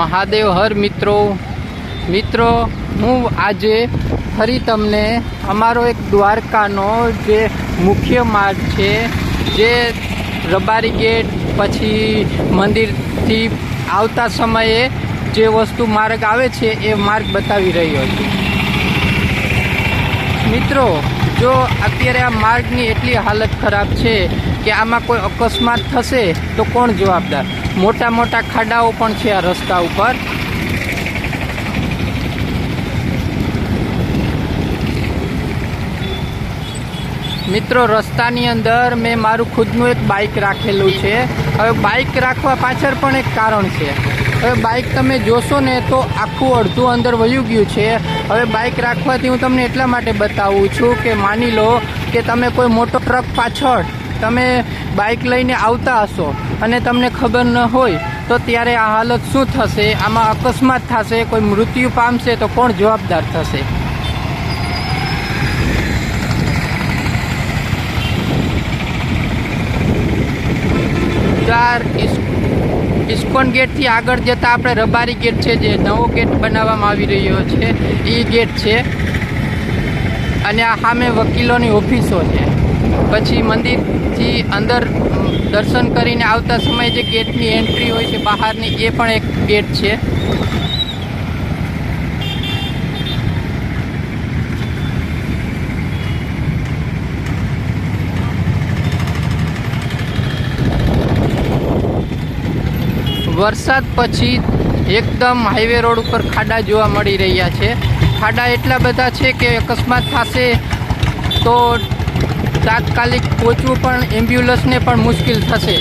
મહાદેવ હર મિત્રો હું આજે ફરી તમને અમારો એક દ્વારકાનો જે મુખ્ય માર્ગ છે, જે રબારી ગેટ પછી મંદિરથી આવતા સમયે જે વસ્તુ માર્ગ આવે છે એ માર્ગ બતાવી રહ્યો છું। મિત્રો, જો અત્યારે આ માર્ગની એટલી હાલત ખરાબ છે કે આમાં કોઈ અકસ્માત થશે તો કોણ જવાબદાર? મોટા મોટા ખાડાઓ પણ છે આ રસ્તા ઉપર। મિત્રો, રસ્તાની અંદર મેં મારું ખુદનું એક બાઇક રાખેલું છે। હવે બાઇક રાખવા પાછળ પણ એક કારણ છે। હવે બાઇક તમે જોશો ને તો આખું અડધું અંદર વયું ગયું છે। હવે બાઇક રાખવાથી હું તમને એટલા માટે બતાવું છું કે માની લો કે તમે કોઈ મોટો ટ્રક પાછળ તમે બાઇક લઈને આવતા હશો અને તમને ખબર ન હોય તો ત્યારે આ હાલત શું થશે? આમાં અકસ્માત થશે, કોઈ મૃત્યુ પામશે તો કોણ જવાબદાર થશે? ઇસ્કોન ગેટથી આગળ જતાં આપણે રબારી ગેટ છે, જે નવો ગેટ બનાવવામાં આવી રહ્યો છે એ ગેટ છે, અને આ સામે વકીલોની ઓફિસો છે। પછી મંદિરથી અંદર દર્શન કરીને આવતા સમયે જે ગેટની એન્ટ્રી હોય છે બહારની, એ પણ એક ગેટ છે। વરસાદ પછી એકદમ હાઈવે રોડ ઉપર ખાડા જોવા મળી રહ્યા છે। ખાડા એટલા બધા છે કે અકસ્માત થશે તો તાત્કાલિક પહોંચવું પણ એમ્બ્યુલન્સને પણ મુશ્કેલ થશે।